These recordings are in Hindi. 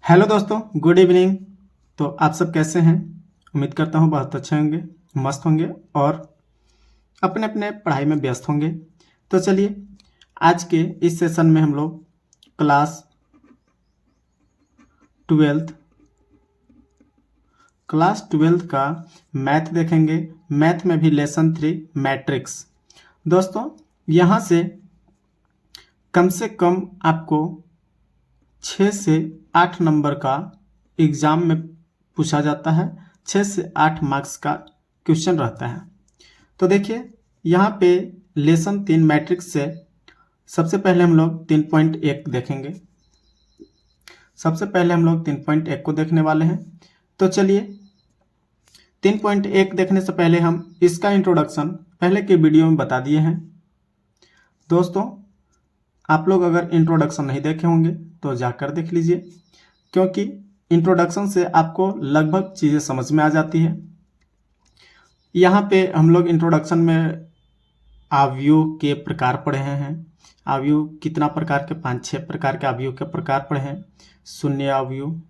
हेलो दोस्तों, गुड इवनिंग। तो आप सब कैसे हैं? उम्मीद करता हूँ बहुत अच्छे होंगे, मस्त होंगे और अपने अपने पढ़ाई में व्यस्त होंगे। तो चलिए, आज के इस सेशन में हम लोग क्लास ट्वेल्थ का मैथ देखेंगे। मैथ में भी लेसन 3 मैट्रिक्स। दोस्तों, यहाँ से कम से कम आपको 6 से 8 नंबर का एग्ज़ाम में पूछा जाता है। 6 से 8 मार्क्स का क्वेश्चन रहता है। तो देखिए, यहाँ पे लेसन 3 मैट्रिक्स से सबसे पहले हम लोग 3.1 देखेंगे। सबसे पहले हम लोग 3.1 को देखने वाले हैं। तो चलिए, 3.1 देखने से पहले हम इसका इंट्रोडक्शन पहले के वीडियो में बता दिए हैं। दोस्तों, आप लोग अगर इंट्रोडक्शन नहीं देखे होंगे तो जाकर देख लीजिए, क्योंकि इंट्रोडक्शन से आपको लगभग चीज़ें समझ में आ जाती है। यहाँ पे हम लोग इंट्रोडक्शन में आव्यूह के प्रकार पढ़े हैं। आव्यूह कितना प्रकार के, 5-6 प्रकार के आव्यूह के प्रकार पढ़े हैं। शून्य आव्यूह,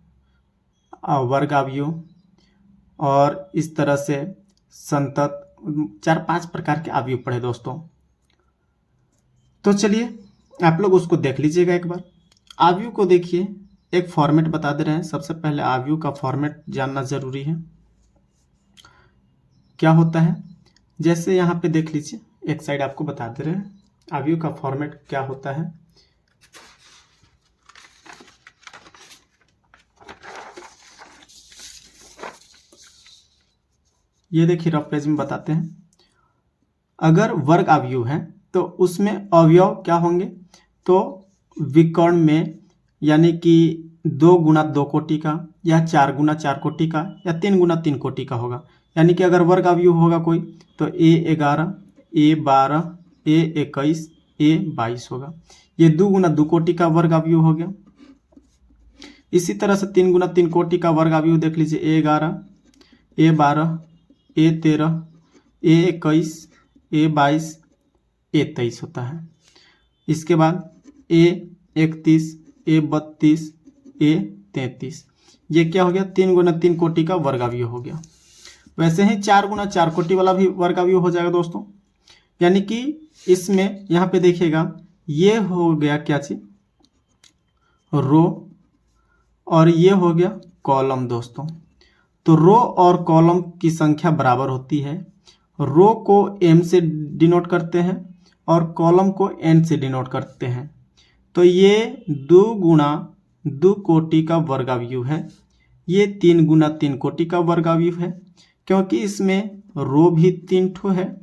वर्ग आव्यूह और इस तरह से संतत, 4-5 प्रकार के आव्यूह पढ़े दोस्तों। तो चलिए, आप लोग उसको देख लीजिएगा एक बार। आव्यूह को देखिए, एक फॉर्मेट बता दे रहे हैं। सबसे पहले आव्यूह का फॉर्मेट जानना जरूरी है। क्या होता है, जैसे यहाँ पे देख लीजिए, एक साइड आपको बता दे रहे हैं आव्यूह का फॉर्मेट क्या होता है। ये देखिए, रफ पेज में बताते हैं। अगर वर्ग आव्यूह है तो उसमें अवयव क्या होंगे, तो विकर्ण में, यानी कि 2 गुना 2 कोटि का, या 4 गुना 4 कोटि का, या 3 गुना 3 कोटि का होगा। यानी कि अगर वर्ग आव्यूह होगा कोई, तो A11, A12, A21, A22 होगा। ये 2 गुना 2 कोटि का वर्ग आव्यूह हो गया। इसी तरह से 3 गुना 3 कोटि का वर्ग आव्यूह देख लीजिए, A11, A12, A13, A21, A22, A23 होता है। इसके बाद A31, A32, A33, ये क्या हो गया, 3 गुना 3 कोटि का वर्ग आव्यूह हो गया। वैसे ही 4 गुना 4 कोटि वाला भी वर्ग आव्यूह हो जाएगा दोस्तों। यानी कि इसमें यहाँ पे देखिएगा, ये हो गया क्या चीज, रो, और ये हो गया कॉलम दोस्तों। तो रो और कॉलम की संख्या बराबर होती है। रो को m से डिनोट करते हैं और कॉलम को n से डिनोट करते हैं। तो ये 2 गुना 2 कोटि का वर्ग आव्यूह है। ये 3 गुना 3 कोटि का वर्ग आव्यूह है, क्योंकि इसमें रो भी 3 ठो है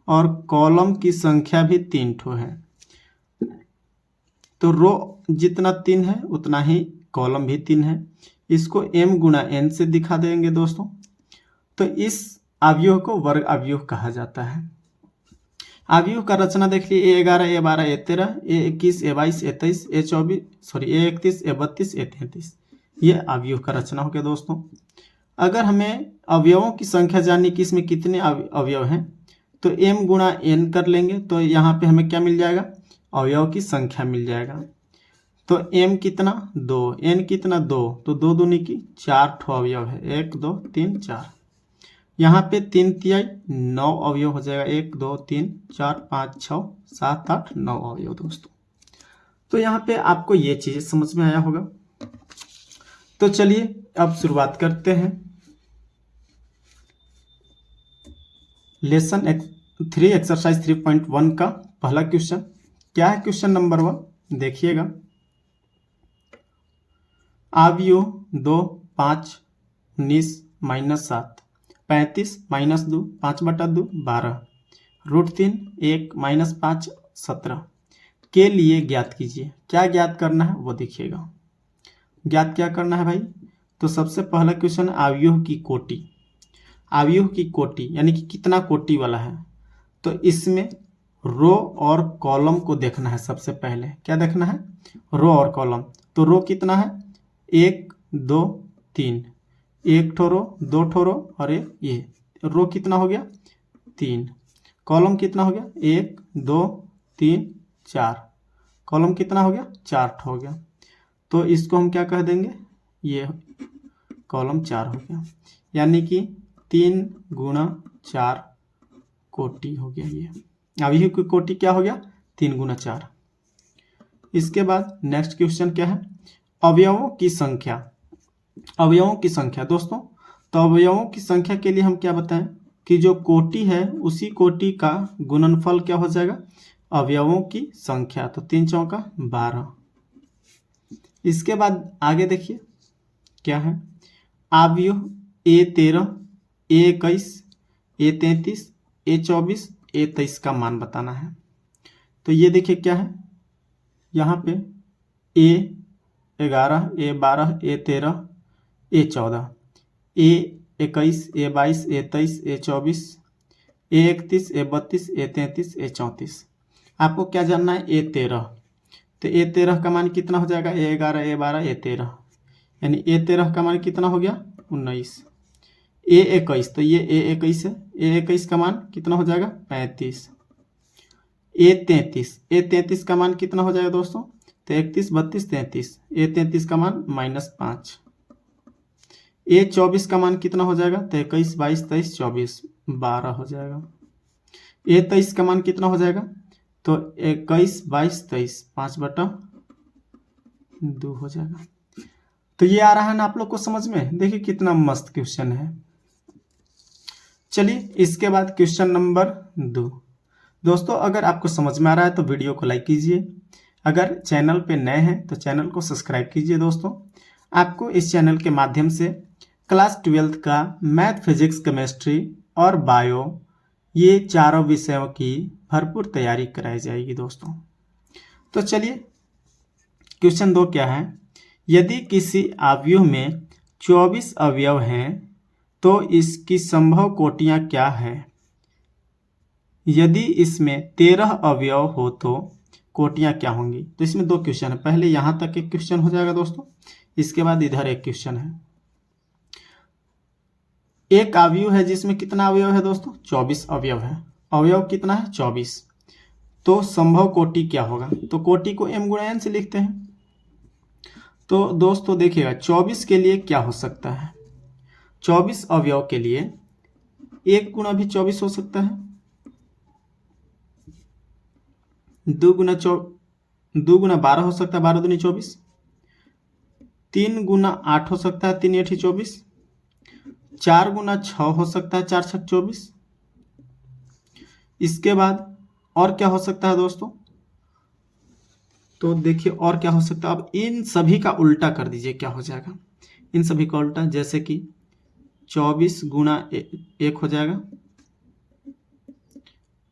और कॉलम की संख्या भी 3 ठो है। तो रो जितना 3 है उतना ही कॉलम भी 3 है। इसको m गुना n से दिखा देंगे दोस्तों। तो इस आव्यूह को वर्ग आव्यूह कहा जाता है। आव्यूह का रचना देख लिए, A11, A12, A13, A21, A22, A23, A31, A32, A33, ये आव्यूह का रचना हो गया दोस्तों। अगर हमें अवयवों की संख्या जाननी कि इसमें कितने अवयव हैं, तो m गुना n कर लेंगे, तो यहाँ पे हमें क्या मिल जाएगा, अवयव की संख्या मिल जाएगा। तो m कितना 2, n कितना 2, तो 2 दूनी की 4 ठो अवयव है, 1 2 3 4। यहाँ पे 3 तिहाई 9 अवयव हो जाएगा, 1 2 3 4 5 6 7 8 9 अवयव दोस्तों। तो यहाँ पे आपको ये चीज समझ में आया होगा। तो चलिए, अब शुरुआत करते हैं लेसन 3 एक्सरसाइज 3.1 का पहला क्वेश्चन। क्या है क्वेश्चन नंबर 1, देखिएगा। आव्यूह 2 5 19 माइनस 7 35 माइनस 2 5/2 12 √3 1 माइनस 5 17 के लिए ज्ञात कीजिए। क्या ज्ञात करना है वो देखिएगा। ज्ञात क्या करना है भाई, तो सबसे पहला क्वेश्चन, आव्यूह की कोटि। आव्यूह की कोटि यानी कि कितना कोटि वाला है, तो इसमें रो और कॉलम को देखना है। सबसे पहले क्या देखना है, रो और कॉलम। तो रो कितना है, 1 2 3, 1 ठो रो 2 ठो रो और ये रो कितना हो गया 3। कॉलम कितना हो गया 1 2 3 4, कॉलम कितना हो गया 4 ठो हो गया। तो इसको हम क्या कह देंगे, ये कॉलम 4 हो गया, यानी कि 3 गुणा 4 कोटि हो गया। ये अब ये कोटि क्या हो गया, 3 गुणा 4। इसके बाद नेक्स्ट क्वेश्चन क्या है, अवयवों की संख्या। अवयवों की संख्या दोस्तों, तो अवयवों की संख्या के लिए हम क्या बताएं कि जो कोटि है उसी कोटि का गुणनफल क्या हो जाएगा, अवयवों की संख्या। तो 3 चौका 12। इसके बाद आगे देखिए क्या है, अवयव A13, A21, A33, A24, A23 का मान बताना है। तो ये देखिए क्या है, यहाँ पे A11, A12, A13, A14, A21, A22, A23, A24, A31, A32, A33, A34। आपको क्या जानना है, A13। तो A13 का मान कितना हो जाएगा, A11, A12, A13, यानी A13 का मान कितना हो गया, 19। A21, तो ये A21 है, A21 का मान कितना हो जाएगा, 35। A33 का मान कितना हो जाएगा दोस्तों, तो 31, 32, 33। A33 का मान -5। A24 का मान कितना हो जाएगा, तो 21, 22, 23, 24, 12 हो जाएगा। A23 का मान कितना हो जाएगा, तो 21, 22, 23, 5/2 हो जाएगा। तो ये आ रहा है ना आप लोग को समझ में, देखिए कितना मस्त क्वेश्चन है। चलिए इसके बाद क्वेश्चन नंबर 2। दोस्तों अगर आपको समझ में आ रहा है तो वीडियो को लाइक कीजिए, अगर चैनल पे नए हैं तो चैनल को सब्सक्राइब कीजिए। दोस्तों आपको इस चैनल के माध्यम से क्लास 12th का मैथ, फिजिक्स, केमिस्ट्री और बायो, ये चारों विषयों की भरपूर तैयारी कराई जाएगी दोस्तों। तो चलिए क्वेश्चन 2 क्या है, यदि किसी अवयव में 24 अवयव हैं तो इसकी संभव कोटियां क्या है। यदि इसमें 13 अवयव हो तो कोटियां क्या होंगी। तो इसमें 2 क्वेश्चन है, पहले यहां तक एक क्वेश्चन हो जाएगा दोस्तों, इसके बाद इधर एक क्वेश्चन है। एक अवयव है जिसमें कितना अवयव है दोस्तों, 24 अवयव है। अवयव कितना है, 24। तो संभव कोटि क्या होगा, तो कोटि को m गुणा n से लिखते हैं। तो दोस्तों देखिएगा 24 के लिए क्या हो सकता है, 24 अवयव के लिए 1 गुणा भी 24 हो सकता है, 2 गुना 12 हो सकता है, 12 दूनी 24, 3 गुना 8 हो सकता है, 3 8 24, 4 गुना 6 हो सकता है, 4 6 24। इसके बाद और क्या हो सकता है दोस्तों, तो देखिए और क्या हो सकता है, अब इन सभी का उल्टा कर दीजिए, क्या हो जाएगा, इन सभी का उल्टा, जैसे कि 24 गुना 1 हो जाएगा,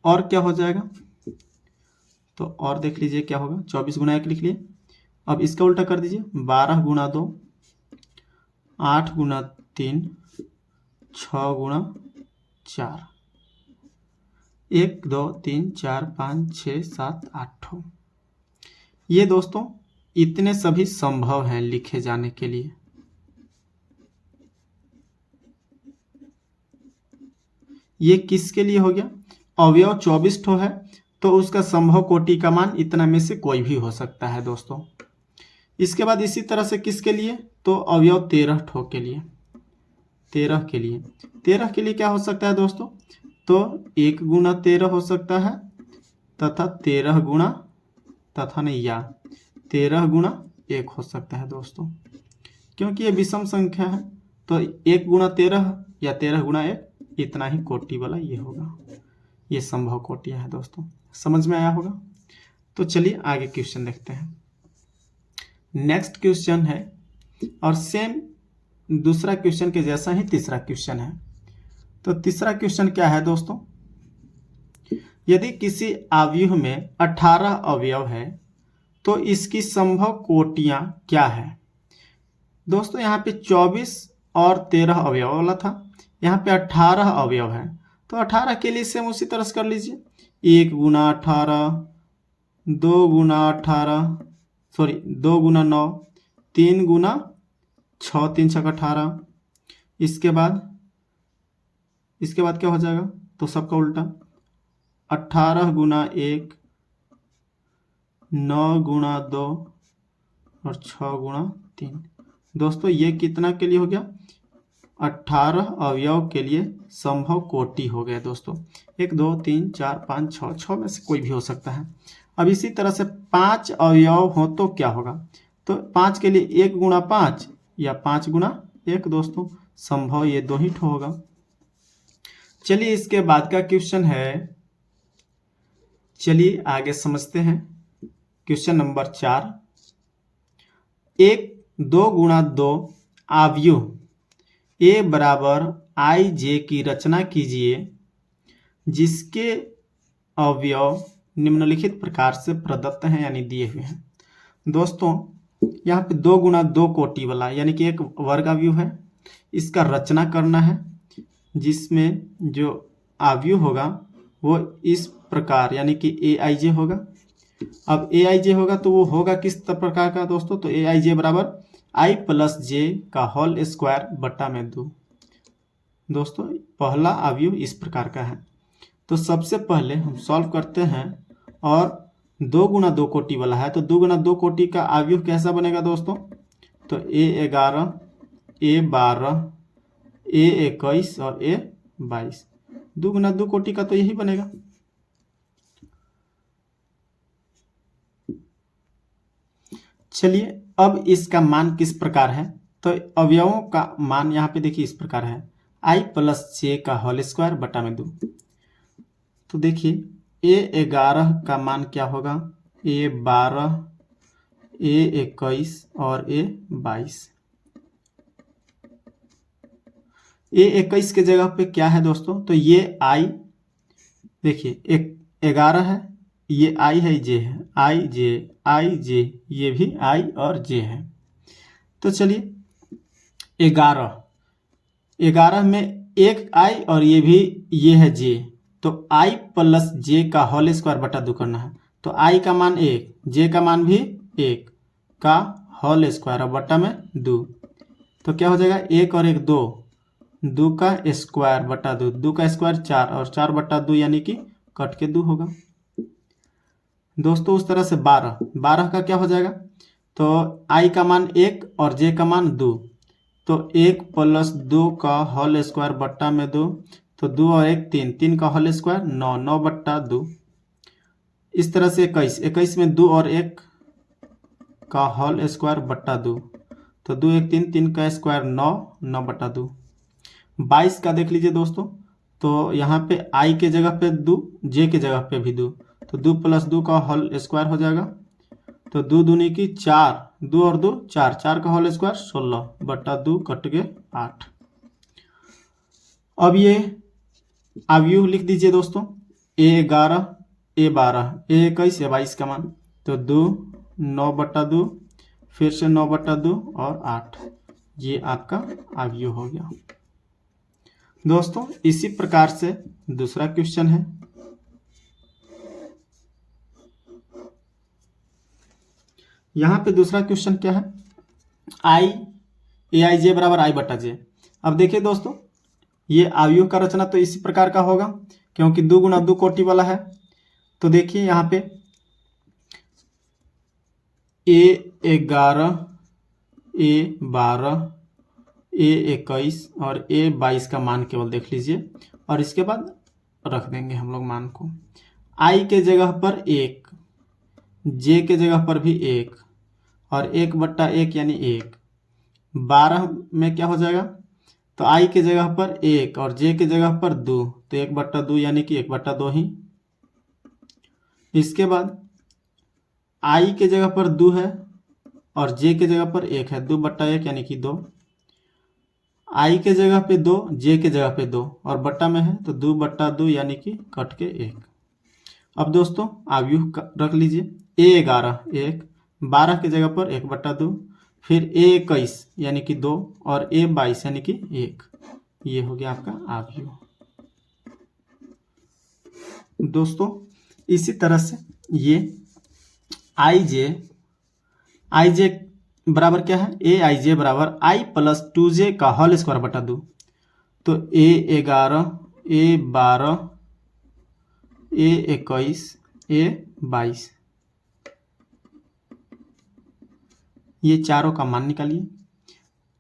और क्या हो जाएगा, तो और देख लीजिए क्या होगा, 24 गुना 1 लिख लिए। अब इसका उल्टा कर दीजिए, 12 गुना 2, 8 गुना 3, 6 गुना 4, 1 2 3 4 5 6 7 8। ये दोस्तों इतने सभी संभव हैं लिखे जाने के लिए। ये किसके लिए हो गया, अवयव 24 ठो है तो उसका संभव कोटि का मान इतना में से कोई भी हो सकता है दोस्तों। इसके बाद इसी तरह से किसके लिए, तो अवयव 13 ठो के लिए, 13 के लिए क्या हो सकता है दोस्तों, तो 1 गुना 13 हो सकता है, तथा 13 गुना, तथा नहीं या 13 गुना 1 हो सकता है दोस्तों, क्योंकि ये विषम संख्या है। तो 1 गुना 13 या 13 गुना 1, इतना ही कोटि वाला ये होगा। ये संभव कोटियां है दोस्तों, समझ में आया होगा। तो चलिए आगे क्वेश्चन देखते हैं। नेक्स्ट क्वेश्चन है, और सेम दूसरा क्वेश्चन के जैसा ही तीसरा क्वेश्चन है। तो तीसरा क्वेश्चन क्या है दोस्तों, यदि किसी अवयव में 18 अवयव है तो इसकी संभव कोटियां क्या है। दोस्तों यहाँ पे 24 और 13 अवयव वाला था, यहाँ पे 18 अवयव है, तो 18 के लिए सेम उसी तरह से कर लीजिए, 1 गुना 18, 2 गुना 18, सॉरी 2 गुना 9, 3 गुना 6, 3 6 18। इसके बाद क्या हो जाएगा, तो सबका उल्टा, 18 गुना 1, 9 गुना 2, और 6 गुणा 3। दोस्तों ये कितना के लिए हो गया? 18 अवयव के लिए संभव कोटि हो गया दोस्तों। 1 2 3 4 5 6, 6 में से कोई भी हो सकता है। अब इसी तरह से 5 अवयव हो तो क्या होगा? तो 5 के लिए 1 गुणा 5 या 5 गुणा 1 दोस्तों, संभव ये 2 ही होगा। चलिए इसके बाद का क्वेश्चन है, चलिए आगे समझते हैं। क्वेश्चन नंबर 4, 1 2 गुणा 2 अवयव ए बराबर आई जे की रचना कीजिए जिसके अवयव निम्नलिखित प्रकार से प्रदत्त हैं यानी दिए हुए हैं। दोस्तों यहाँ पे 2 गुणा 2 कोटि वाला यानी कि एक वर्ग अवयव है, इसका रचना करना है जिसमें जो अवयव होगा वो इस प्रकार यानी कि ए आई जे होगा। अब ए आई जे होगा तो वो होगा किस प्रकार का दोस्तों? तो ए आई जे बराबर आई प्लस जे का होल स्क्वायर बटा में 2। दोस्तों पहला अवयव इस प्रकार का है। तो सबसे पहले हम सॉल्व करते हैं और 2 गुणा 2 कोटि वाला है तो 2 गुणा 2 कोटि का अवयव कैसा बनेगा दोस्तों? तो ए 11 ए 12 ए 21 और ए 22। 2 गुणा 2 कोटि का तो यही बनेगा। चलिए अब इसका मान किस प्रकार है? तो अवयवों का मान यहाँ पे देखिए इस प्रकार है, आई प्लस जे का होल स्क्वायर बटा में 2। तो देखिए ए 11 का मान क्या होगा? ए 12 ए 21 और ए 22। ए 21 के जगह पे क्या है दोस्तों? तो ये आई देखिए 11 है, ये आई है जे है, आई जे ये भी आई और जे है। तो चलिए 11 में एक आई और ये है जे, तो आई प्लस जे का होल स्क्वायर बटा 2 करना है। तो आई का मान 1, जे का मान भी 1 का होल स्क्वायर और बटा में 2। तो क्या हो जाएगा? 1 और 1 2, 2 का स्क्वायर बटा 2, 2 का स्क्वायर 4 और 4 बटा 2 यानी कि कट के 2 होगा। दोस्तों उस तरह से 12 का क्या हो जाएगा? तो आई का मान 1 और जे का मान 2, तो 1 प्लस 2 का होल स्क्वायर बट्टा में 2, तो 2 और 1 3, 3 का होल स्क्वायर 9, 9 बट्टा 2। इस तरह से 21 में 2 और 1 का होल स्क्वायर बट्टा 2, तो 2 1 3, 3 का स्क्वायर 9, 9 बट्टा 2। 22 का देख लीजिए दोस्तों, तो यहाँ पे आई के जगह पे 2, जे के जगह पे भी 2, तो 2 प्लस 2 का होल स्क्वायर हो जाएगा, तो 2 दूनी की 4, 2 और 2 4, 4 का होल स्क्वायर 16 बट्टा 2 कट के 8। अब ये अवयव लिख दीजिए दोस्तों, ए 11 ए 12 ए 21 ए 22 का मान, तो 2 9 बट्टा 2 फिर से 9 बट्टा 2 और 8, ये आपका अवयव हो गया। दोस्तों इसी प्रकार से दूसरा क्वेश्चन है, यहाँ पे दूसरा क्वेश्चन क्या है? ए आई जे बराबर आई बटा जे। अब देखिए दोस्तों ये अवयव का रचना तो इसी प्रकार का होगा क्योंकि 2 गुणा 2 कोटि वाला है। तो देखिए यहाँ पे ए 11 ए 12 ए 21 और ए 22 का मान केवल देख लीजिए और इसके बाद रख देंगे हम लोग मान को। आई के जगह पर 1, जे के जगह पर भी 1 और 1 बट्टा 1 यानी 1। 12 में क्या हो जाएगा? तो आई के जगह पर 1 और जे के जगह पर 2, तो 1 बट्टा 2 यानी कि 1 बट्टा 2 ही। इसके बाद आई के जगह पर 2 है और जे के जगह पर 1 है, 2 बट्टा 1 यानी कि 2। आई के जगह पे 2, जे के जगह पे 2 और बट्टा में है तो 2 बट्टा 2 यानी कि कट के 1। अब दोस्तों अवयव रख लीजिए, ए 11 1, 12 की जगह पर 1 बट्टा 2, फिर ए 21 यानी कि 2 और ए 22 यानी कि 1, ये हो गया आपका अवयव। दोस्तों इसी तरह से ये आई जे बराबर क्या है? ए आई जे बराबर आई प्लस 2 जे का होल स्क्वायर बटा 2। तो ए 11 ए 12 ए 21 ए 22, ये चारों का मान निकालिए।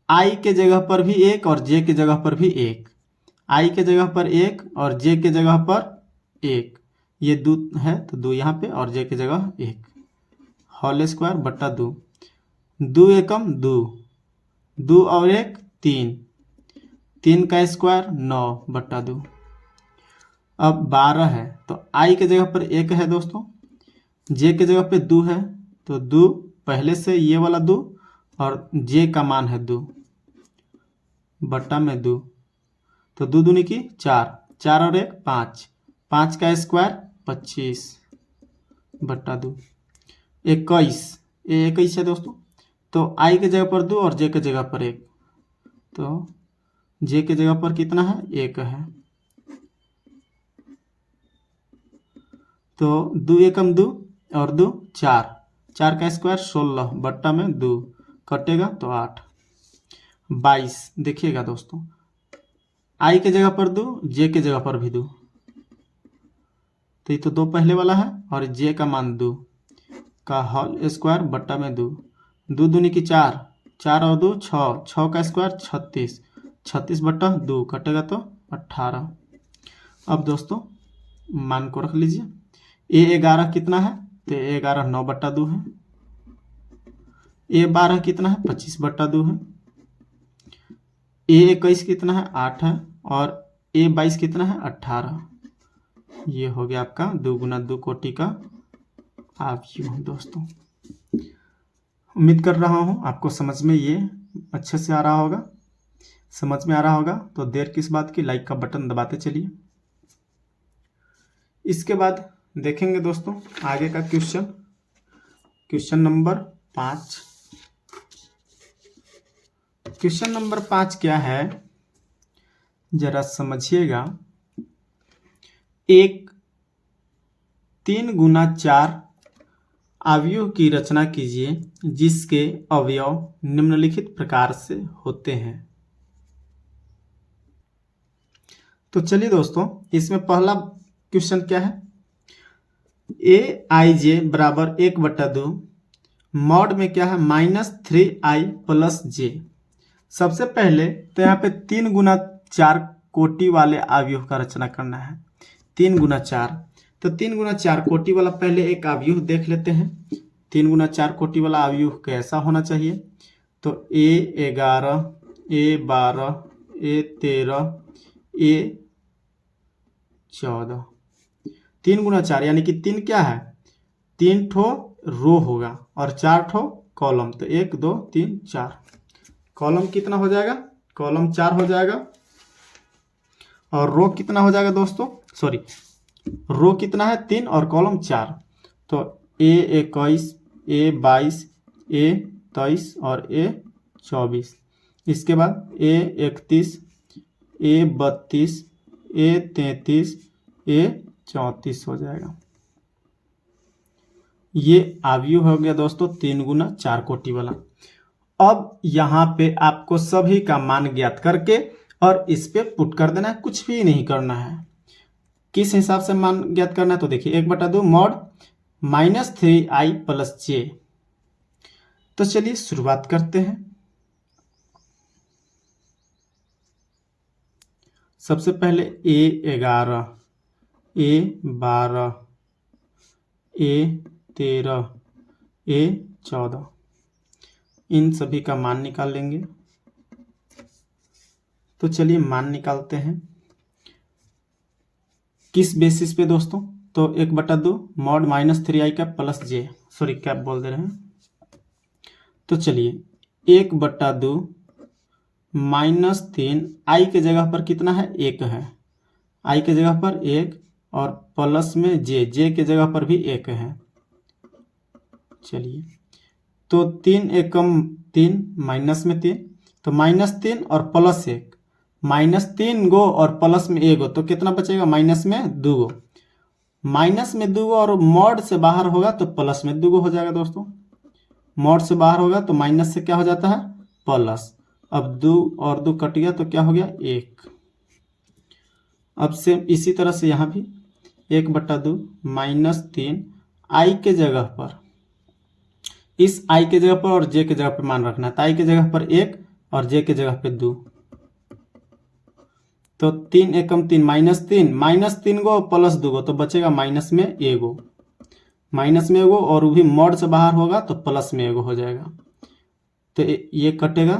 आई के जगह पर भी एक और जे के जगह पर भी एक, आई के जगह पर एक और जे के जगह पर एक, ये 2 है तो 2 यहाँ पे और जे के जगह एक, होल स्क्वायर बट्टा 2, 2 एकम 2, 2 और 1 3, 3 का स्क्वायर 9 बट्टा 2। अब 12 है तो आई के जगह पर 1 है दोस्तों, जे के जगह पे 2 है तो 2 पहले से ये वाला 2 और जे का मान है 2 बट्टा में 2, तो 2 दूनी की 4, 4 और 1 5, 5 का स्क्वायर 25 बट्टा 2, 21, ये 21 है दोस्तों। तो आई के जगह पर 2 और जे के जगह पर 1, तो जे के जगह पर कितना है 1 है, तो 2 एकम 2 और 2 4, 4 का स्क्वायर 16 बट्टा में 2, कटेगा तो 8, 22। देखिएगा दोस्तों, आई के जगह पर 2, जे के जगह पर भी 2, तो ये तो 2 पहले वाला है और जे का मान 2 का होल स्क्वायर बट्टा में 2, 2 दूनी की 4, 4 और 2 6, 6 का स्क्वायर 36, 36 बट्टा 2, कटेगा तो 18। अब दोस्तों मान को रख लीजिए, ए 11 कितना है तो ए 11 9 बट्टा 2 है, ए 12 कितना है 25 बट्टा 2 है, ए 21 कितना है 8 है और ए 22 कितना है 18। ये हो गया आपका 2 गुना 2 कोटि का अवयव दोस्तों। उम्मीद कर रहा हूँ आपको समझ में ये अच्छे से आ रहा होगा। समझ में आ रहा होगा तो देर किस बात की, लाइक का बटन दबाते चलिए। इसके बाद देखेंगे दोस्तों आगे का क्वेश्चन नंबर 5। क्वेश्चन नंबर 5 क्या है जरा समझिएगा। एक 3 गुना 4 अवयव की रचना कीजिए जिसके अवयव निम्नलिखित प्रकार से होते हैं। तो चलिए दोस्तों इसमें पहला क्वेश्चन क्या है, ए आई जे बराबर 1/2 मॉड में क्या है -3i + j। सबसे पहले तो यहाँ पे 3 गुना 4 कोटि वाले अवयव का रचना करना है। 3 गुना 4, तो 3 गुना 4 कोटि वाला पहले एक अवयव देख लेते हैं। 3 गुना 4 कोटि वाला अवयव कैसा होना चाहिए, तो ए 11, ए 12, ए 13, ए 14। 3 गुना 4 यानी कि 3 क्या है, 3 ठो रो होगा और 4 ठो कॉलम, तो 1 2 3 4। कॉलम कितना हो जाएगा, कॉलम 4 हो जाएगा और रो कितना हो जाएगा दोस्तों, सॉरी रो कितना है 3 और कॉलम 4, तो ए 21, ए 22, ए 23 और ए 24। इसके बाद ए 31, ए 32, ए 33, ए 34 हो जाएगा। ये अवयव हो गया दोस्तों 3 गुना 4 कोटि वाला। अब यहाँ पे आपको सभी का मान ज्ञात करके और इस पे पुट कर देना है, कुछ भी नहीं करना है। किस हिसाब से मान ज्ञात करना है तो देखिए 1/2 मॉड -3i + j। तो चलिए शुरुआत करते हैं। सबसे पहले ए 11, ए 12, ए 13, ए 14, इन सभी का मान निकाल लेंगे। तो चलिए मान निकालते हैं। किस बेसिस पे दोस्तों, तो 1/2 मॉड -3i का + j, सॉरी क्या बोल दे रहे हैं। तो चलिए 1/2 -3 आई के जगह पर कितना है 1 है, आई के जगह पर 1 और प्लस में जे के जगह पर भी 1 है। चलिए तो 3 एकम 3 माइनस में 3, तो -3 और +1, -3 गो और प्लस में 1 गो, तो कितना बचेगा माइनस में 2 गो, माइनस में 2 गो और मॉड से बाहर होगा तो प्लस में 2 गो हो जाएगा दोस्तों। मॉड से बाहर होगा तो माइनस से क्या हो जाता है प्लस। अब 2 और 2 कट गया तो क्या हो गया 1। अब सेम इसी तरह से यहाँ भी 1/2 -3 आई के जगह पर इस आई के जगह पर और जे के जगह पे मान रखना है। तो आई के जगह पर 1 और जे के जगह पे 2। तो 3 एकम 3 -3 गो प्लस 2 गो तो बचेगा माइनस में एगो, और वो भी मॉड से बाहर होगा तो प्लस में एगो हो जाएगा। तो ये कटेगा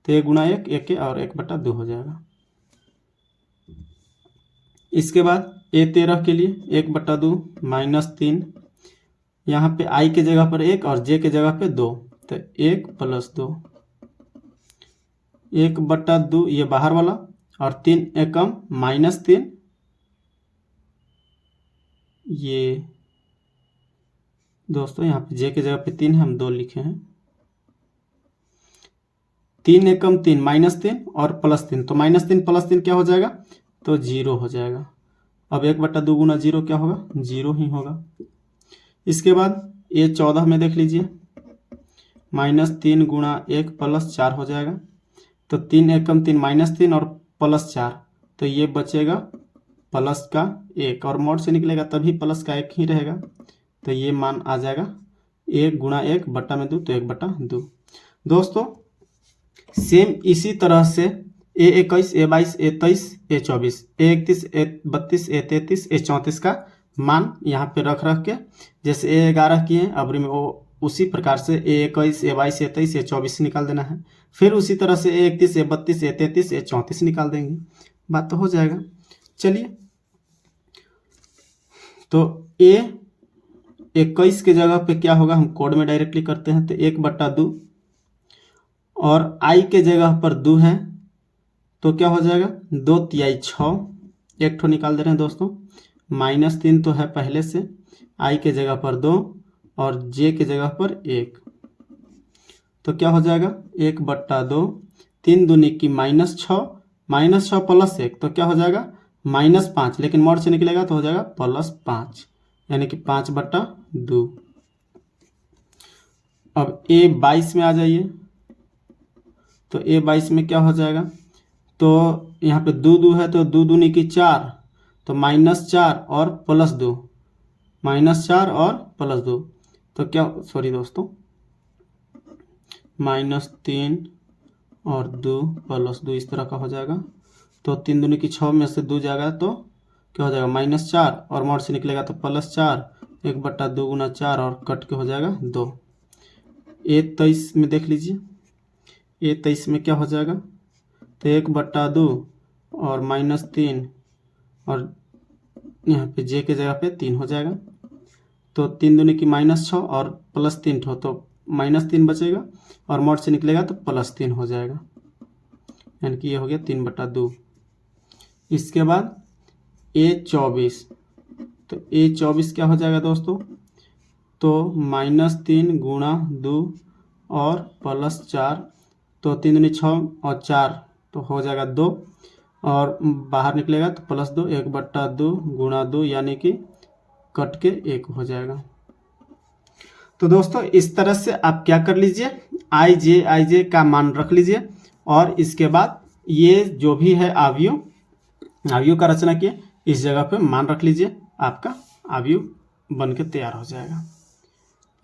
तो 1 गुणा 1 1 और 1/2 हो जाएगा। इसके बाद A13 के लिए 1/2 -3, यहाँ पे आई के जगह पर 1 और जे के जगह पे 2, तो 1 + 2, 1/2 ये बाहर वाला, और 3 एकम -3, ये दोस्तों यहाँ पे जे के जगह पे 3 है, हम 2 लिखे हैं। 3 एकम 3 -3 और +3, तो -3 + 3 क्या हो जाएगा, तो 0 हो जाएगा। अब 1/2 गुना 0 क्या होगा, 0 ही होगा। इसके बाद A14 में देख लीजिए, -3 गुणा 1 + 4 हो जाएगा। तो 3 एकम 3 -3 और +4, तो ये बचेगा प्लस का 1, और मोड से निकलेगा तभी प्लस का 1 ही रहेगा। तो ये मान आ जाएगा 1 गुणा 1 बट्टा में 2, तो 1/2। दोस्तों सेम इसी तरह से A21, A22, A23, A24, A31, A32, A33, A34 का मान यहाँ पे रख के, जैसे A11 किए हैं अबरी में वो उसी प्रकार से A21, A22, A23, A24 निकाल देना है। फिर उसी तरह से A31, A32, A33, A34 निकाल देंगे, बात तो हो जाएगा। चलिए, तो A21 के जगह पे क्या होगा, हम कोड में डायरेक्टली करते हैं। तो 1/2 और आई के जगह पर 2 है तो क्या हो जाएगा, 2 तिहाई 6, एक ठो निकाल दे रहे हैं दोस्तों। -3 तो है पहले से, आई के जगह पर 2 और जे के जगह पर 1, तो क्या हो जाएगा 1/2, 3 दूनी की -6, -6 + 1 तो क्या हो जाएगा -5, लेकिन मोड से निकलेगा तो हो जाएगा +5, यानी कि 5/2। अब A22 में आ जाइए, तो A22 में क्या हो जाएगा, तो यहाँ पे 2 है तो 2 दूनी की 4, तो -4 और +2, -4 और +2, तो क्या, सॉरी दोस्तों, -3 और 2 + 2 इस तरह का हो जाएगा। तो 3 दूनी की 6 में से 2 जाएगा तो क्या हो जाएगा -4, और मोड से निकलेगा तो +4, 1/2 गुना 4 और कट के हो जाएगा 2। A23 में देख लीजिए, A23 में क्या हो जाएगा, तो 1/2 और -3 और यहाँ पे जे के जगह पे 3 हो जाएगा। तो 3 दूनी की -6 और +3 ठो, तो -3 बचेगा, और मोड से निकलेगा तो +3 हो जाएगा, यानी कि ये हो गया 3/2। इसके बाद A24, तो A24 क्या हो जाएगा दोस्तों, तो -3 गुणा 2 और +4, तो 3 दूनी 6 और 4 तो हो जाएगा 2, और बाहर निकलेगा तो +2, 1/2 गुणा 2 यानी कि कट के 1 हो जाएगा। तो दोस्तों इस तरह से आप क्या कर लीजिए, आई जे का मान रख लीजिए, और इसके बाद ये जो भी है आव्यूह का रचना किए, इस जगह पे मान रख लीजिए, आपका आव्यूह बन के तैयार हो जाएगा।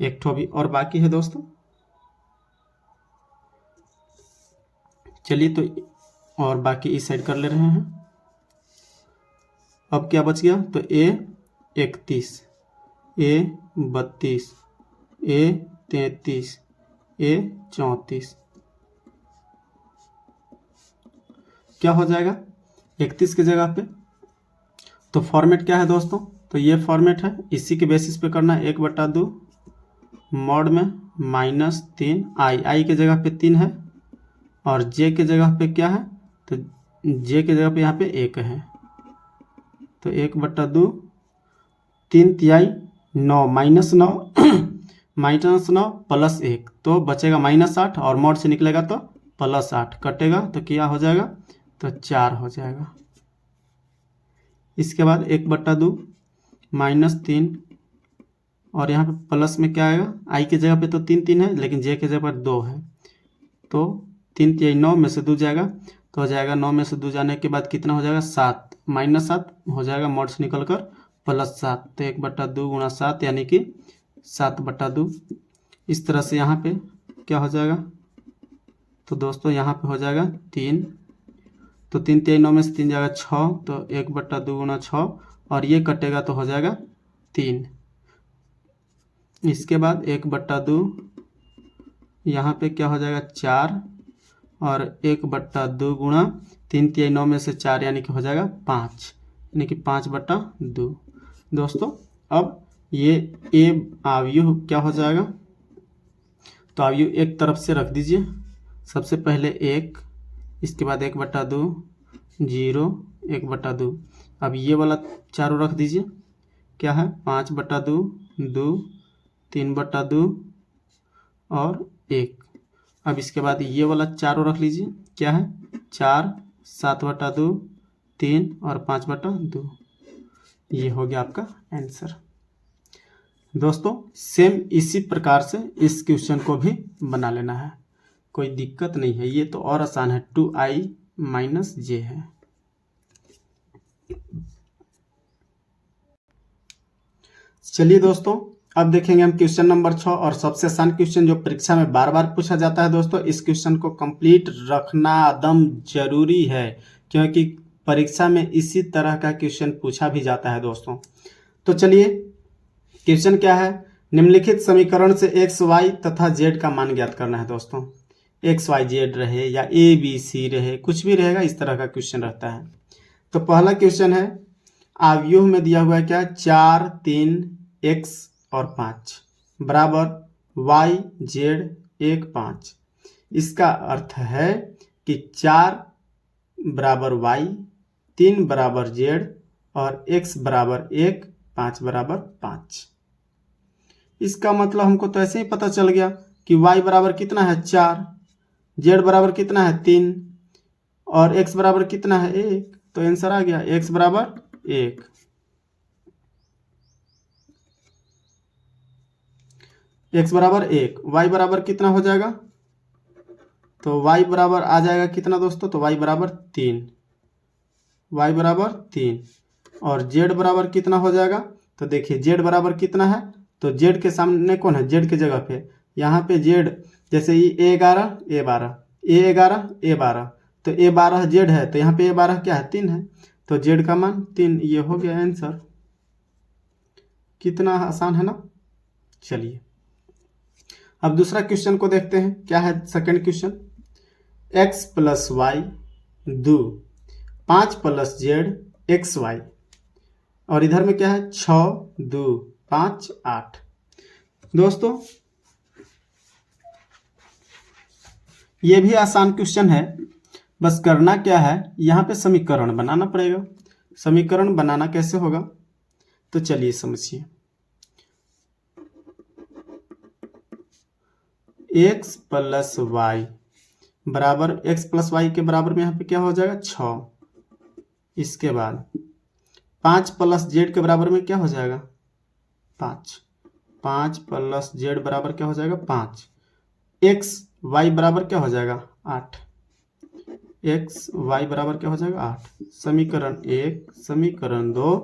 एक ठो भी और बाकी है दोस्तों, चलिए, तो और बाकी इस साइड कर ले रहे हैं। अब क्या बच गया, तो A31, A32, A33, A34 क्या हो जाएगा 31 की जगह पे। तो फॉर्मेट क्या है दोस्तों, तो ये फॉर्मेट है, इसी के बेसिस पे करना है। 1/2 मॉड में -3, आई के जगह पे 3 है, और जे के जगह पे क्या है, तो जे के जगह पे यहाँ पे 1 है, तो 1/2, 3 तिहाई 9, -9 -9 + 1, तो बचेगा -8, और मोड से निकलेगा तो +8, कटेगा तो क्या हो जाएगा, तो 4 हो जाएगा। इसके बाद 1/2 -3, और यहाँ पे प्लस में क्या आएगा, आई के जगह पे तो 3 है, लेकिन जे के जगह पर 2 है, तो 3 तिहाई 9 में से 2 जाएगा, तो हो जाएगा 9 में से 2 जाने के बाद कितना हो जाएगा, 7, -7 हो जाएगा, मोड से निकल कर +7, तो 1/2 गुणा 7 यानी कि 7/2। इस तरह से यहाँ पे क्या हो जाएगा, तो दोस्तों यहाँ पे हो जाएगा 3, तो 3 3 9 में से 3 जाएगा 6, तो 1/2 गुना 6, और ये कटेगा तो हो जाएगा 3। इसके बाद 1/2 यहाँ पे क्या हो जाएगा 4, और 1/2 गुणा 3 3 9 में से 4 यानी कि हो जाएगा 5, यानी कि 5/2। दोस्तों अब ये ए अवयव क्या हो जाएगा, तो अवयव एक तरफ से रख दीजिए। सबसे पहले 1, इसके बाद 1/2, 0, 1/2। अब ये वाला चारों रख दीजिए, क्या है 5/2, 2, 3/2 और 1। अब इसके बाद ये वाला चारों रख लीजिए, क्या है 4, 7/2, 3 और 5/2। ये हो गया आपका आंसर। दोस्तों सेम इसी प्रकार से इस क्वेश्चन को भी बना लेना है, कोई दिक्कत नहीं है, ये तो और आसान है, 2i - j है। चलिए दोस्तों अब देखेंगे हम क्वेश्चन नंबर 6, और सबसे आसान क्वेश्चन जो परीक्षा में बार बार पूछा जाता है। दोस्तों इस क्वेश्चन को कंप्लीट रखना एकदम जरूरी है, क्योंकि परीक्षा में इसी तरह का क्वेश्चन पूछा भी जाता है दोस्तों। तो चलिए क्वेश्चन क्या है, निम्नलिखित समीकरण से x, y तथा z का मान ज्ञात करना है। दोस्तों x, y, z रहे या a, b, c रहे, कुछ भी रहेगा, इस तरह का क्वेश्चन रहता है। तो पहला क्वेश्चन है, अवयव में दिया हुआ है क्या 4, 3, x और 5 बराबर y, z, 1, 5। इसका अर्थ है कि 4 बराबर y, 3 बराबर z और x बराबर 1, 5 बराबर 5। इसका मतलब हमको तो ऐसे ही पता चल गया कि y बराबर कितना है 4, z बराबर कितना है 3 और x बराबर कितना है 1। तो आंसर आ गया x बराबर 1। x बराबर 1, y बराबर कितना हो जाएगा, तो y बराबर आ जाएगा कितना दोस्तों, तो y बराबर 3, y बराबर 3। और z बराबर कितना हो जाएगा, तो देखिए z बराबर कितना है, तो z के सामने कौन है, z के जगह पे यहाँ पे z, जैसे ये a11 a12 a11 a12, तो a12 z है, तो यहाँ पे a12 क्या है 3 है, तो z का मान 3। ये हो गया आंसर। कितना आसान है ना। चलिए अब दूसरा क्वेश्चन को देखते हैं, क्या है second question, x + y 2, 5 + z xy, और इधर में क्या है 6, 2, 5, 8। दोस्तों ये भी आसान क्वेश्चन है, बस करना क्या है, यहाँ पे समीकरण बनाना पड़ेगा। समीकरण बनाना कैसे होगा, तो चलिए समझिए। x + y बराबर, x + y के बराबर में यहाँ पे क्या हो जाएगा 6। इसके बाद 5 + z के बराबर में क्या हो जाएगा 5, 5 + z बराबर क्या हो जाएगा 5, x y बराबर क्या हो जाएगा 8, x y बराबर क्या हो जाएगा 8। समीकरण 1, समीकरण 2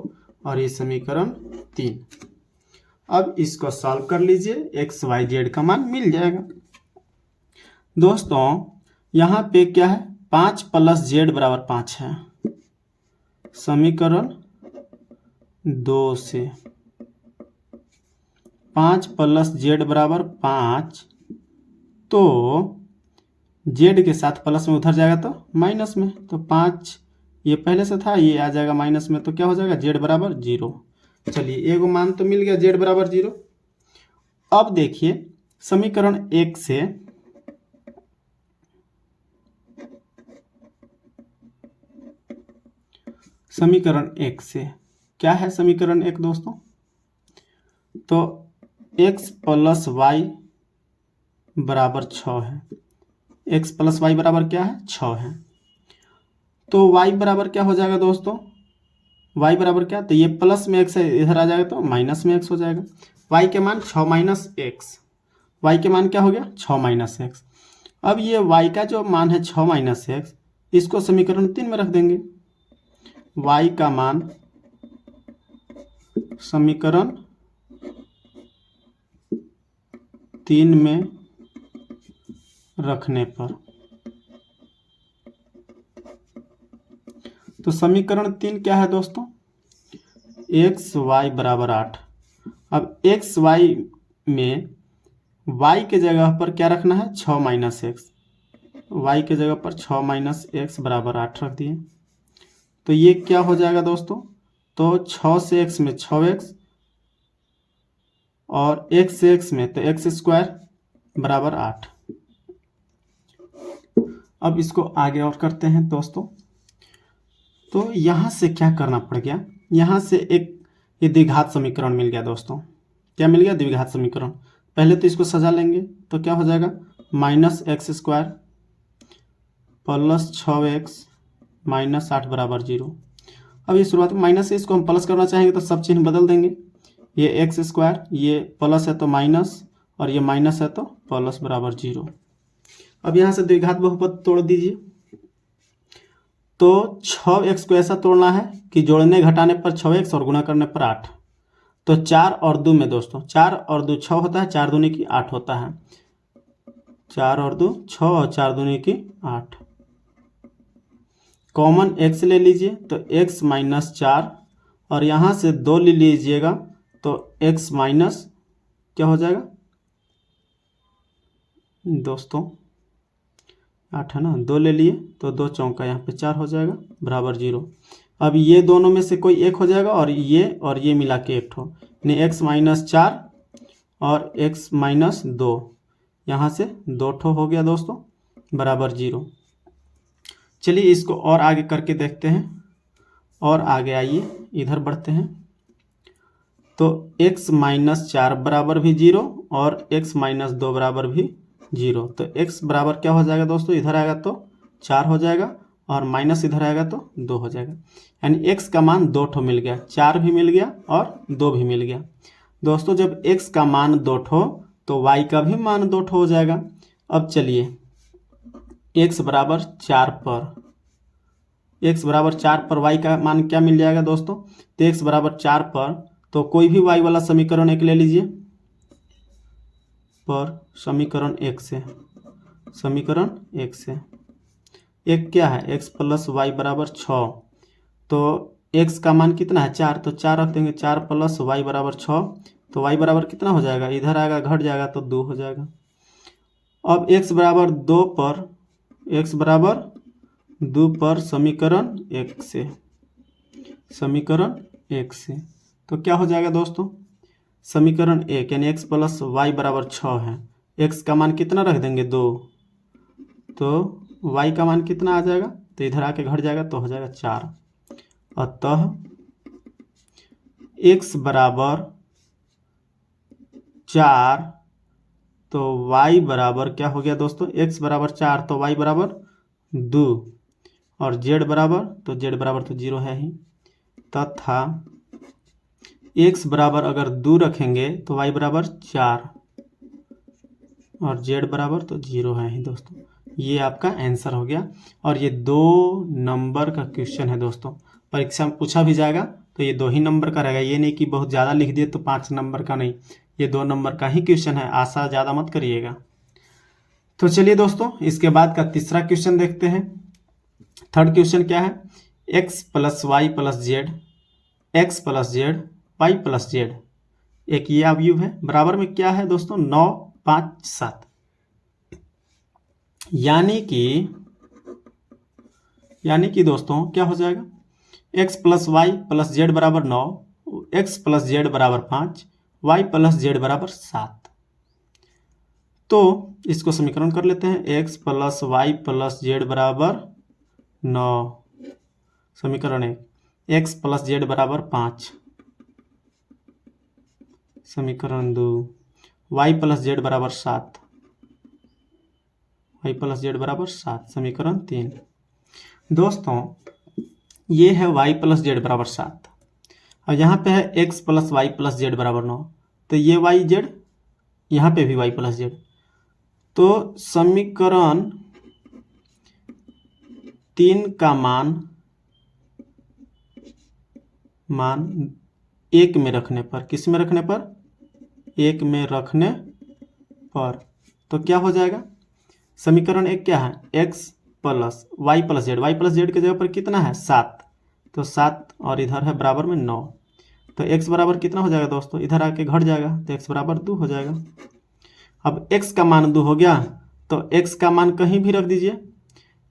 और ये समीकरण 3। अब इसको सॉल्व कर लीजिए, x y z का मान मिल जाएगा। दोस्तों यहाँ पे क्या है 5 + z बराबर 5 है, समीकरण 2 से 5 + z बराबर 5, तो z के साथ प्लस में उधर जाएगा तो माइनस में, तो 5 ये पहले से था, ये आ जाएगा माइनस में, तो क्या हो जाएगा z बराबर 0। चलिए एगो मान तो मिल गया z बराबर 0। अब देखिए समीकरण 1 से समीकरण 1 से क्या है समीकरण 1 दोस्तों, तो x + y बराबर 6 है, x + y बराबर क्या है 6 है, तो y बराबर क्या हो जाएगा दोस्तों, y बराबर क्या, तो ये प्लस में x है, इधर आ जाएगा तो माइनस में x हो जाएगा। y के मान 6 - x, y के मान क्या हो गया 6 - x। अब ये y का जो मान है 6 - x, इसको समीकरण 3 में रख देंगे। y का मान समीकरण 3 में रखने पर। तो समीकरण 3 क्या है दोस्तों? एक्स वाई बराबर 8। अब एक्स वाई में y के जगह पर क्या रखना है? 6 माइनस एक्स। y के जगह पर 6 माइनस एक्स बराबर 8 रख दिए। तो ये क्या हो जाएगा दोस्तों? तो 6 से x में 6x और x से x में तो एक्स स्क्वायर बराबर 8। अब इसको आगे और करते हैं दोस्तों। तो यहाँ से क्या करना पड़ गया? यहाँ से एक ये द्विघात समीकरण मिल गया दोस्तों। क्या मिल गया? द्विघात समीकरण। पहले तो इसको सजा लेंगे तो क्या हो जाएगा? Minus x square plus 6x minus 8 बराबर 0। अब ये शुरुआत में माइनस से इसको हम प्लस करना चाहेंगे तो सब चिन्ह बदल देंगे। ये एक्स स्क्वायर, ये प्लस है तो माइनस, और ये माइनस है तो प्लस बराबर 0। अब यहाँ से द्विघात बहुपद तोड़ दीजिए। तो 6x को ऐसा तोड़ना है कि जोड़ने घटाने पर 6x और गुणा करने पर 8। तो 4 और 2 में दोस्तों 4 और 2 6 होता है, 4 दूनी की 8 होता है। 4 और 2 6 और 4 दूनी की 8। कॉमन x ले लीजिए तो x माइनस 4 और यहाँ से 2 ले लीजिएगा तो x माइनस क्या हो जाएगा दोस्तों? 8 है ना, 2 ले लिए तो 2 चौका यहाँ पे 4 हो जाएगा बराबर 0। अब ये दोनों में से कोई एक हो जाएगा और ये मिला के एक ठो, यानी x माइनस 4 और x माइनस 2, यहाँ से 2 ठो हो गया दोस्तों बराबर 0। चलिए इसको और आगे करके देखते हैं। और आगे आइए, इधर बढ़ते हैं। तो x माइनस 4 बराबर भी 0 और x माइनस 2 बराबर भी 0। तो x बराबर क्या हो जाएगा दोस्तों? इधर आएगा तो 4 हो जाएगा और माइनस इधर आएगा तो 2 हो जाएगा। यानी x का मान 2 ठो मिल गया, 4 भी मिल गया और 2 भी मिल गया। दोस्तों जब x का मान 2 ठो तो y का भी मान 2 ठो हो जाएगा। अब चलिए x बराबर 4 पर y का मान क्या मिल जाएगा दोस्तों? तो x बराबर 4 पर तो कोई भी y वाला समीकरण एक ले लीजिए। पर समीकरण 1 से एक क्या है? x प्लस वाई बराबर 6। तो x का मान कितना है? 4, तो 4 रख देंगे। 4 प्लस वाई बराबर 6, तो y बराबर कितना हो जाएगा? इधर आएगा घट जाएगा तो 2 हो जाएगा। अब x बराबर 2 पर समीकरण 1 से तो क्या हो जाएगा दोस्तों? समीकरण 1 यानी x प्लस वाई बराबर 6 है। x का मान कितना रख देंगे? 2, तो y का मान कितना आ जाएगा? तो इधर आके घट जाएगा तो हो जाएगा 4। अतः x बराबर 4 तो y बराबर क्या हो गया दोस्तों? x बराबर 4 तो y बराबर 2 और z बराबर तो 0 है ही, तथा x बराबर अगर 2 रखेंगे तो y बराबर 4 और z बराबर तो 0 है ही दोस्तों। ये आपका आंसर हो गया। और ये 2 नंबर का क्वेश्चन है दोस्तों, परीक्षा में पूछा भी जाएगा तो ये 2 ही नंबर का रहेगा। ये नहीं कि बहुत ज़्यादा लिख दिए तो 5 नंबर का नहीं, ये 2 नंबर का ही क्वेश्चन है, आशा ज़्यादा मत करिएगा। तो चलिए दोस्तों इसके बाद का तीसरा क्वेश्चन देखते हैं। थर्ड क्वेश्चन क्या है? x plus Y plus Z, X plus Z Y plus Z, एक ये अवयव है। बराबर में क्या है दोस्तों? 9, 5, 7। यानी कि दोस्तों क्या हो जाएगा? x plus Y plus Z बराबर 9, x प्लस जेड बराबर 5, y प्लस जेड बराबर 7। तो इसको समीकरण कर लेते हैं। x plus Y plus Z बराबर 9, समीकरण 1। x प्लस जेड बराबर 5, समीकरण 2। y प्लस जेड बराबर 7, y प्लस जेड बराबर 7, समीकरण 3। दोस्तों ये है y प्लस जेड बराबर 7 और यहाँ पे है x plus Y plus Z बराबर 9। तो ये y जेड, यहाँ पे भी y प्लस जेड। तो समीकरण 3 का मान 1 में रखने पर, किस में रखने पर? 1 में रखने पर। तो क्या हो जाएगा, समीकरण एक क्या है, x plus Y plus Z के जगह पर कितना है 7, तो 7 और इधर है बराबर में 9। तो x बराबर कितना हो जाएगा दोस्तों, इधर आके घट जाएगा तो x बराबर 2 हो जाएगा। अब x का मान 2 हो गया तो x का मान कहीं भी रख दीजिए,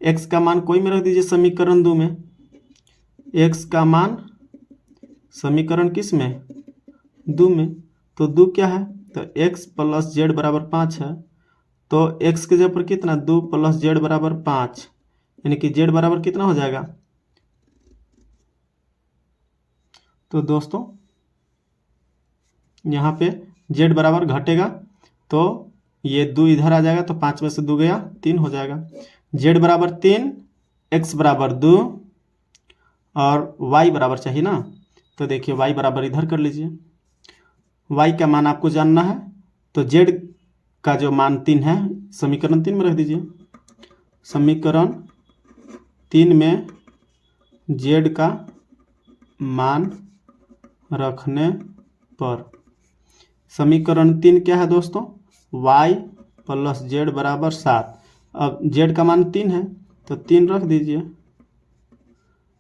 x का मान कोई में रख दीजिए समीकरण 2 में। x का मान समीकरण किस में, 2 में। तो 2 क्या है, तो x प्लस जेड बराबर 5 है। तो x के जगह पर कितना, 2 प्लस जेड बराबर 5, यानी कि z बराबर कितना हो जाएगा। तो दोस्तों यहाँ पे z बराबर घटेगा तो ये 2 इधर आ जाएगा, तो 5 में से 2 गया 3 हो जाएगा। z बराबर 3, x बराबर 2 और y बराबर चाहिए ना, तो देखिए y बराबर इधर कर लीजिए। y का मान आपको जानना है, तो z का जो मान 3 है समीकरण 3 में रख दीजिए। समीकरण 3 में z का मान रखने पर समीकरण 3 क्या है दोस्तों, y प्लस जेड बराबर 7। अब z का मान 3 है तो 3 रख दीजिए,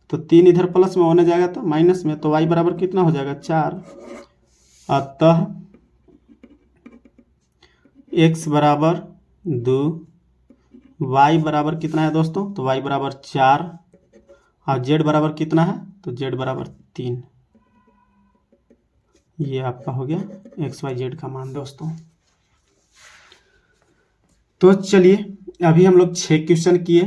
तो 3 इधर प्लस में होने जाएगा तो माइनस में, तो y बराबर कितना हो जाएगा 4। अतः x बराबर 2, y बराबर कितना है दोस्तों, तो y बराबर 4 और z बराबर कितना है, तो z बराबर 3। ये आपका हो गया एक्स वाई जेड का मान दोस्तों। तो चलिए अभी हम लोग 6 क्वेश्चन किए,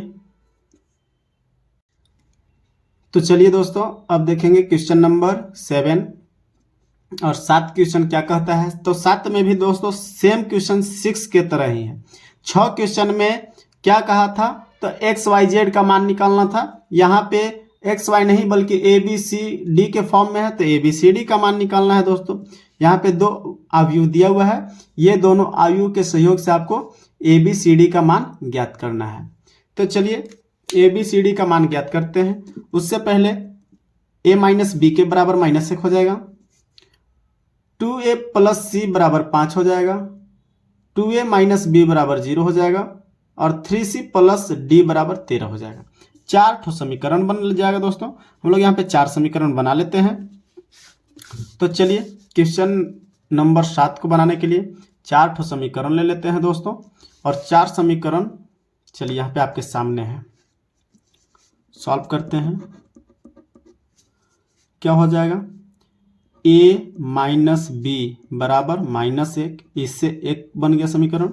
तो चलिए दोस्तों अब देखेंगे क्वेश्चन नंबर 7 और 7 क्वेश्चन क्या कहता है। तो 7 में भी दोस्तों सेम क्वेश्चन 6 के तरह ही है। 6 क्वेश्चन में क्या कहा था, तो एक्स वाई जेड का मान निकालना था। यहाँ पे एक्स वाई नहीं बल्कि ए बी सी डी के फॉर्म में है, तो ए बी सी डी का मान निकालना है दोस्तों। यहाँ पे 2 आयु दिया हुआ है, ये दोनों आयु के सहयोग से आपको ए बी सी डी का मान ज्ञात करना है। तो चलिए ए बी सी डी का मान ज्ञात करते हैं। उससे पहले a माइनस बी के बराबर -1 हो जाएगा, 2a प्लस सी बराबर 5 हो जाएगा, 2a माइनस बी बराबर 0 हो जाएगा और 3c प्लस डी बराबर 13 हो जाएगा। 4 ठो समीकरण बन जाएगा दोस्तों। हम लोग यहाँ पे 4 समीकरण बना लेते हैं। तो चलिए क्वेश्चन नंबर 7 को बनाने के लिए 4 ठो समीकरण ले लेते हैं दोस्तों। और 4 समीकरण चलिए यहाँ पे आपके सामने है, सॉल्व करते हैं। क्या हो जाएगा, a माइनस बी बराबर -1, इससे 1 बन गया समीकरण।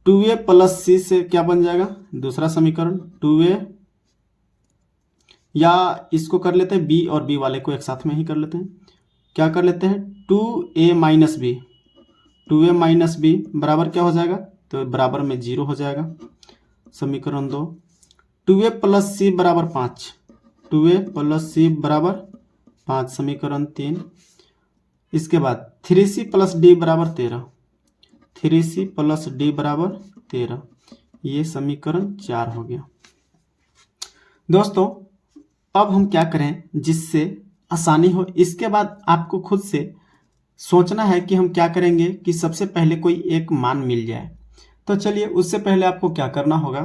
2a प्लस सी से क्या बन जाएगा, दूसरा समीकरण 2a, या इसको कर लेते हैं b और b वाले को एक साथ में ही कर लेते हैं। क्या कर लेते हैं, 2a minus B, 2a minus B बराबर क्या हो जाएगा, तो बराबर में 0 हो जाएगा। समीकरण 2 2a प्लस सी बराबर 5, 2a प्लस सी बराबर 5, समीकरण 3। इसके बाद 3c प्लस डी बराबर 13, 3c प्लस डी बराबर 13, ये समीकरण 4 हो गया दोस्तों। अब हम क्या करें जिससे आसानी हो, इसके बाद आपको खुद से सोचना है कि हम क्या करेंगे कि सबसे पहले कोई एक मान मिल जाए। तो चलिए उससे पहले आपको क्या करना होगा,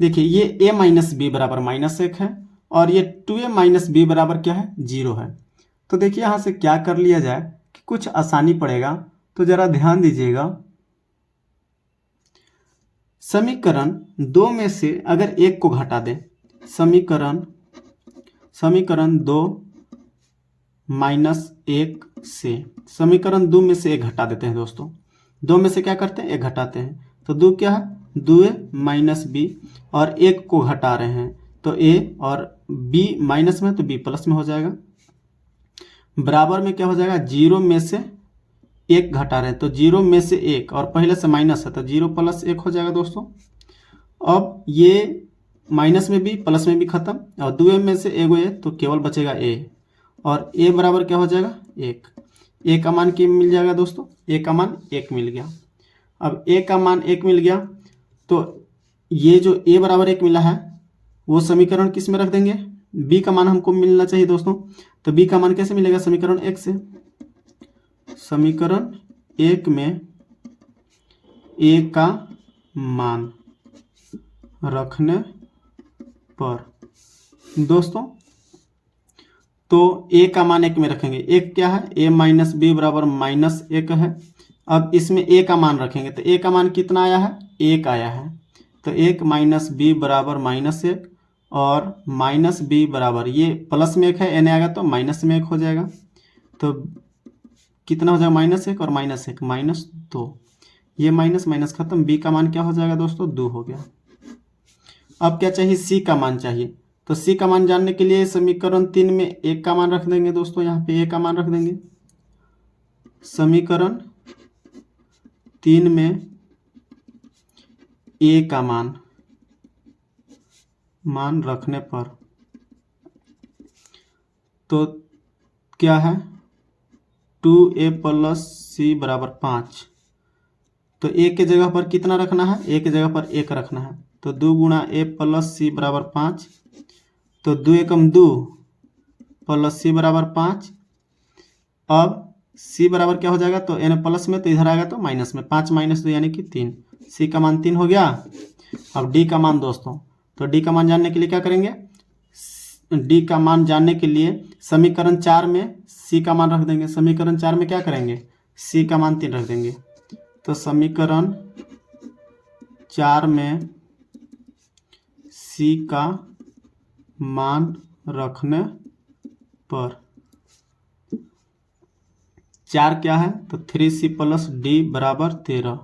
देखिए ये a माइनस बी बराबर -1 है और ये 2a माइनस बी बराबर क्या है, 0 है। तो देखिए यहाँ से क्या कर लिया जाए कि कुछ आसानी पड़ेगा, तो जरा ध्यान दीजिएगा। समीकरण 2 में से अगर 1 को घटा दें, समीकरण 2 -1 से समीकरण 2 में से 1 घटा देते हैं दोस्तों। 2 में से क्या करते हैं, 1 घटाते हैं, तो 2 क्या है, 2a माइनस बी, और 1 को घटा रहे हैं तो a और b माइनस में तो b प्लस में हो जाएगा। बराबर में क्या हो जाएगा, 0 में से 1 घटा रहे हैं तो 0 में से 1, और पहले से माइनस है तो 0 प्लस 1 हो जाएगा दोस्तों। अब ये माइनस में भी प्लस में भी खत्म, और 2a में से एगो a तो केवल बचेगा a, और a बराबर क्या हो जाएगा, 1। a का मान क्या मिल जाएगा दोस्तों, a का मान 1 मिल गया। अब a का मान 1 मिल गया तो ये जो a बराबर 1 मिला है वो समीकरण किस में रख देंगे, b का मान हमको मिलना चाहिए दोस्तों। तो b का मान कैसे मिलेगा, समीकरण 1 से। समीकरण 1 में a का मान रखने पर दोस्तों, तो a का मान 1 में रखेंगे। एक क्या है, a माइनस बी बराबर -1 है। अब इसमें a का मान रखेंगे तो a का मान कितना आया है, 1 आया है। तो 1 माइनस बी बराबर -1 और माइनस बी बराबर, ये प्लस में 1 है, n आएगा तो माइनस में 1 हो जाएगा। तो कितना हो जाएगा, -1 और -1 -2। ये माइनस माइनस खत्म, b का मान क्या हो जाएगा दोस्तों, 2 हो गया। अब क्या चाहिए, c का मान चाहिए। तो c का मान जानने के लिए समीकरण 3 में 1 का मान रख देंगे दोस्तों, यहाँ पे a का मान रख देंगे। समीकरण 3 में a का मान रखने पर तो क्या है, 2a प्लस c बराबर 5। तो a के जगह पर कितना रखना है, a के जगह पर 1 रखना है। तो 2 गुणा a प्लस c बराबर 5। तो 2 एकम 2 प्लस c बराबर 5। अब c बराबर क्या हो जाएगा, तो n प्लस में तो इधर आएगा तो माइनस में, 5 माइनस 2 यानी कि 3। c का मान 3 हो गया। अब d का मान दोस्तों, तो d का मान जानने के लिए क्या करेंगे, d का मान जानने के लिए समीकरण 4 में c का मान रख देंगे। समीकरण 4 में क्या करेंगे, c का मान 3 रख देंगे। तो समीकरण 4 में c का मान रखने पर 4 क्या है, तो 3c प्लस d बराबर 13।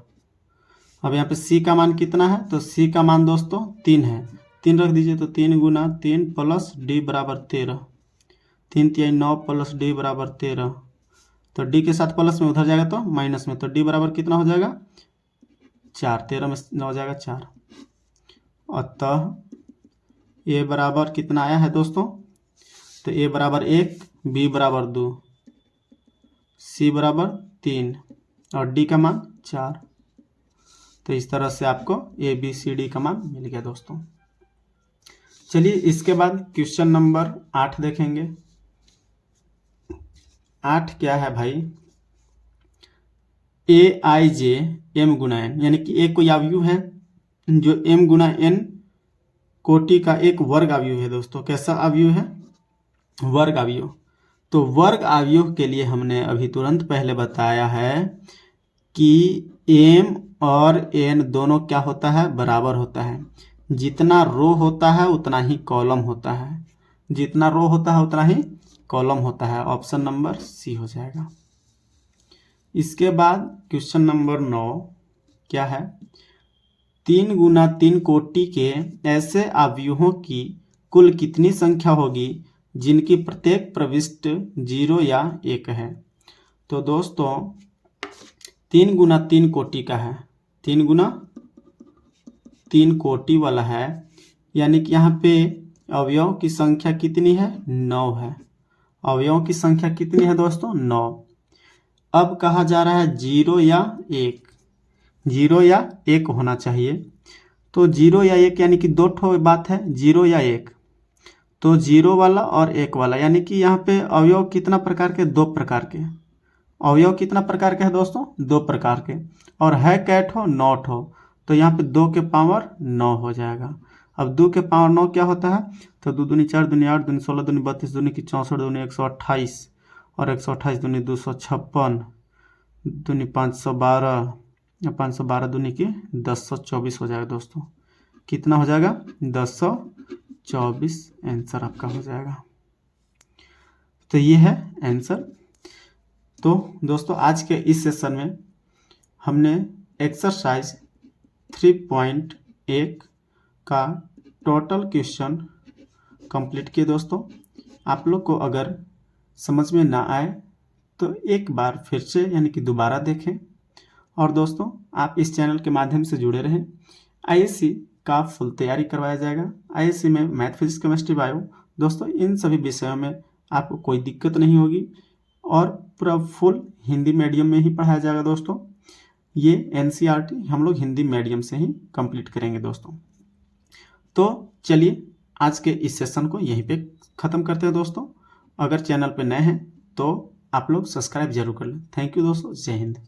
अब यहाँ पे c का मान कितना है, तो c का मान दोस्तों 3 है, 3 रख दीजिए। तो 3 गुना 3 प्लस d बराबर 13, 3 तिहाई 9 प्लस d बराबर 13। तो d के साथ प्लस में उधर जाएगा तो माइनस में, तो d बराबर कितना हो जाएगा, 4। 13 में 9 हो जाएगा 4। अतः a बराबर कितना आया है दोस्तों, तो a बराबर 1, b बराबर 2, c बराबर 3 और d का मान 4। तो इस तरह से आपको a b c d का मान मिल गया दोस्तों। चलिए इसके बाद क्वेश्चन नंबर 8 देखेंगे। 8 क्या है भाई, a i j m Guna n, यानी कि एक कोई अवयव है जो m गुना n कोटि का एक वर्ग अवयव है दोस्तों। कैसा अवयव है, वर्ग अवयव। तो वर्ग अवयव के लिए हमने अभी तुरंत पहले बताया है कि m और n दोनों क्या होता है, बराबर होता है। जितना रो होता है उतना ही कॉलम होता है, जितना रो होता है उतना ही कॉलम होता है। ऑप्शन नंबर सी हो जाएगा। इसके बाद क्वेश्चन नंबर 9 क्या है, 3 गुना 3 कोटि के ऐसे अवयवों की कुल कितनी संख्या होगी जिनकी प्रत्येक प्रविष्टि 0 या 1 है। तो दोस्तों 3 गुना 3 कोटि का है, 3 गुना 3 कोटि वाला है, यानी कि यहाँ पे अवयव की संख्या कितनी है, 9 है। अवयवों की संख्या कितनी है दोस्तों, 9। अब कहा जा रहा है 0 या 1, 0 या 1 होना चाहिए। तो 0 या 1 यानी कि दो ठो बात है, 0 या 1। तो 0 वाला और 1 वाला, यानी कि यहाँ पे अवयव कितना प्रकार के, 2 प्रकार के। अवयव कितना प्रकार के है दोस्तों, 2 प्रकार के। और है कै ठो, 9 ठो। तो यहाँ पे 2 के पावर 9 हो जाएगा। अब 2 के पावर 9 क्या होता है, तो 2 दूनी 4 दूनी 8 दूनी 16 दूनी 32 दूनी की 64 दूनी 128 और 128 दूनी 256 दूनी 512 या 512 दूनी की 1024 हो जाएगा दोस्तों। कितना हो जाएगा, 1024 आंसर आपका हो जाएगा। तो ये है आंसर। तो दोस्तों आज के इस सेशन में हमने एक्सरसाइज 3.1 का टोटल क्वेश्चन कंप्लीट किए दोस्तों। आप लोग को अगर समझ में ना आए तो एक बार फिर से यानी कि दोबारा देखें। और दोस्तों आप इस चैनल के माध्यम से जुड़े रहें। आईएससी का फुल तैयारी करवाया जाएगा। आईएससी में मैथ, फिजिक्स, केमिस्ट्री, बायो दोस्तों इन सभी विषयों में आपको कोई दिक्कत नहीं होगी और पूरा फुल हिंदी मीडियम में ही पढ़ाया जाएगा दोस्तों। ये एनसीईआरटी हम लोग हिंदी मीडियम से ही कंप्लीट करेंगे दोस्तों। तो चलिए आज के इस सेशन को यहीं पे ख़त्म करते हैं दोस्तों। अगर चैनल पे नए हैं तो आप लोग सब्सक्राइब जरूर कर लें। थैंक यू दोस्तों, जय हिंद।